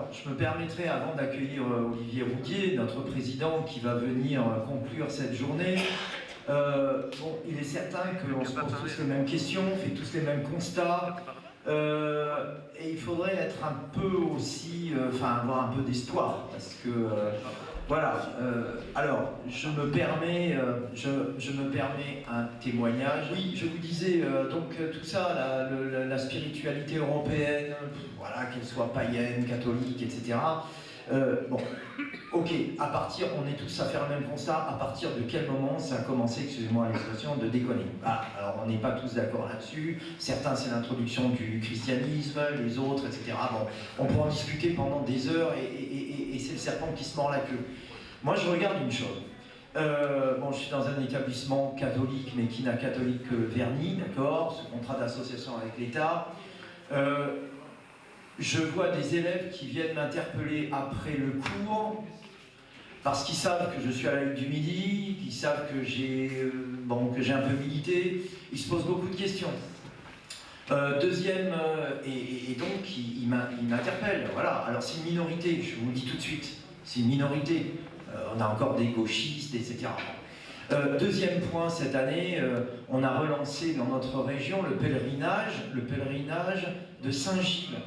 Alors, je me permettrai, avant d'accueillir Olivier Roudier, notre président, qui va venir conclure cette journée, bon, il est certain qu'on se pose tous les mêmes questions, on fait tous les mêmes constats, et il faudrait être un peu aussi, enfin, avoir un peu d'espoir, parce que, voilà. Alors, je me permets un témoignage. Oui, je vous disais, donc tout ça, la spiritualité européenne, voilà, qu'elle soit païenne, catholique, etc. Bon, ok, on est tous à faire le même constat, à partir de quel moment ça a commencé, excusez-moi l'expression, de déconner. Ah, alors on n'est pas tous d'accord là-dessus, certains c'est l'introduction du christianisme, les autres, etc. Bon, on peut en discuter pendant des heures et c'est le serpent qui se mord la queue. Moi je regarde une chose, bon, je suis dans un établissement catholique, mais qui n'a catholique que vernis, d'accord, ce contrat d'association avec l'État. Je vois des élèves qui viennent m'interpeller après le cours parce qu'ils savent que je suis à la Ligue du Midi, qu'ils savent que j'ai un peu milité. Ils se posent beaucoup de questions. Deuxième, et donc ils m'interpellent. Voilà. Alors c'est une minorité, je vous le dis tout de suite, c'est une minorité. On a encore des gauchistes, etc. Deuxième point, cette année, on a relancé dans notre région le pèlerinage de Saint-Gilles.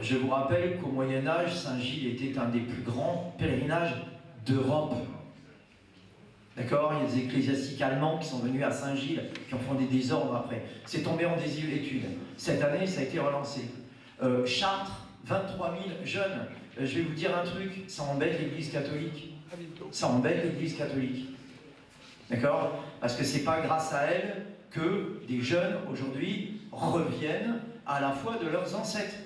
Je vous rappelle qu'au Moyen-Âge, Saint-Gilles était un des plus grands pèlerinages d'Europe. D'accord? Il y a des ecclésiastiques allemands qui sont venus à Saint-Gilles, qui ont fondé des ordres après. C'est tombé en désuétude. Cette année, ça a été relancé. Chartres, 23 000 jeunes. Je vais vous dire un truc, ça embête l'Église catholique. Ça embête l'Église catholique. D'accord? Parce que c'est pas grâce à elle que des jeunes, aujourd'hui, reviennent à la foi de leurs ancêtres.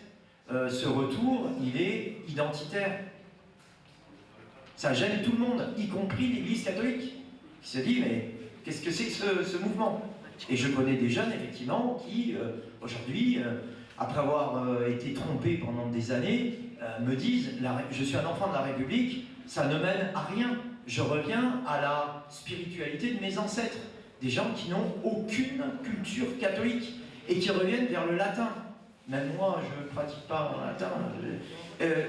Ce retour, il est identitaire. Ça gêne tout le monde, y compris l'Église catholique, qui se dit, mais qu'est-ce que c'est que ce mouvement? Et je connais des jeunes, effectivement, qui, aujourd'hui, après avoir été trompés pendant des années, me disent, je suis un enfant de la République, ça ne mène à rien. Je reviens à la spiritualité de mes ancêtres. Des gens qui n'ont aucune culture catholique et qui reviennent vers le latin. Même moi, je ne pratique pas en latin.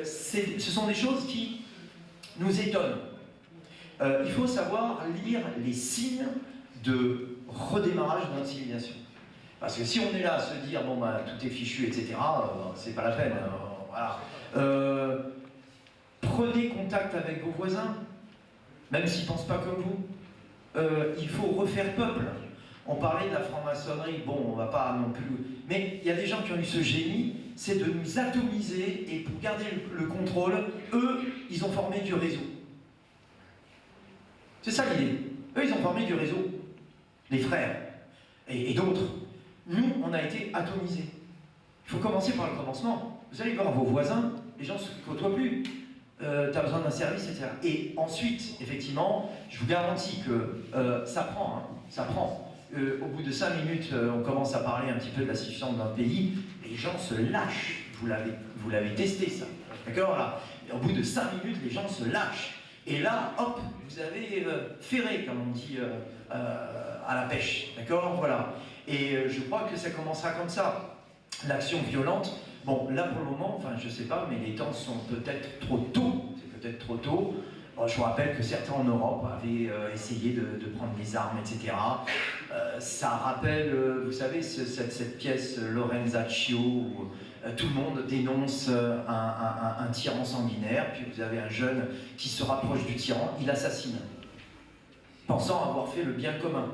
Ce sont des choses qui nous étonnent. Il faut savoir lire les signes de redémarrage de notre civilisation. Parce que si on est là à se dire, bon, bah, tout est fichu, etc., c'est pas la peine. Voilà. Prenez contact avec vos voisins, même s'ils ne pensent pas comme vous. Il faut refaire peuple. On parlait de la franc-maçonnerie, bon, on ne va pas non plus... Mais il y a des gens qui ont eu ce génie, c'est de nous atomiser, et pour garder le contrôle, eux, ils ont formé du réseau. C'est ça l'idée. Eux, ils ont formé du réseau. Les frères. Et d'autres. Nous, on a été atomisés. Il faut commencer par le commencement. Vous allez voir vos voisins, les gens ne se côtoient plus. Tu as besoin d'un service, etc. Et ensuite, effectivement, je vous garantis que ça prend, hein, ça prend. Au bout de 5 minutes, on commence à parler un petit peu de la situation d'un pays, les gens se lâchent. Vous l'avez testé, ça. D'accord, là. Au bout de 5 minutes, les gens se lâchent. Et là, hop, vous avez ferré, comme on dit, à la pêche. D'accord, voilà. Et je crois que ça commencera comme ça. L'action violente, bon, là pour le moment, enfin, je sais pas, mais les temps sont peut-être trop tôt. C'est peut-être trop tôt. Je vous rappelle que certains en Europe avaient essayé de prendre les armes, etc. Ça rappelle, vous savez, cette pièce Lorenzaccio où tout le monde dénonce un tyran sanguinaire, puis vous avez un jeune qui se rapproche du tyran, il assassine, pensant avoir fait le bien commun.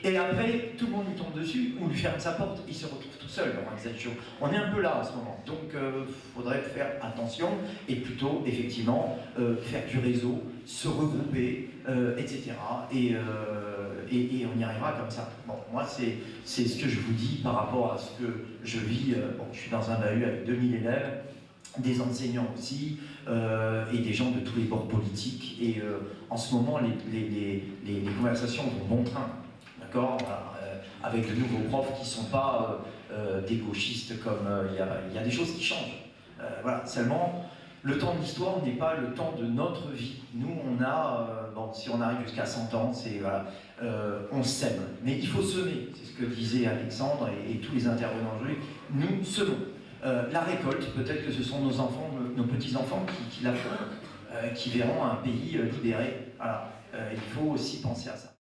Et après, tout le monde lui tombe dessus, ou lui ferme sa porte, il se retrouve tout seul, Lorenzaccio. On est un peu là à ce moment, donc il faudrait faire attention, et plutôt, effectivement, faire du réseau, se regrouper, etc. Et on y arrivera comme ça. Bon, moi, c'est ce que je vous dis par rapport à ce que je vis. Bon, je suis dans un bahut avec 2000 élèves, des enseignants aussi, et des gens de tous les bords politiques. Et en ce moment, les conversations vont bon train. D'accord, avec de nouveaux profs qui ne sont pas des gauchistes, comme il y a des choses qui changent. Voilà, seulement, le temps de l'histoire n'est pas le temps de notre vie. Nous, on a, bon, si on arrive jusqu'à 100 ans, c'est, voilà, on sème. Mais il faut semer, c'est ce que disait Alexandre et tous les intervenants aujourd'hui. Nous semons. La récolte, peut-être que ce sont nos enfants, nos petits-enfants qui la feront, qui verront un pays libéré. Voilà. Il faut aussi penser à ça.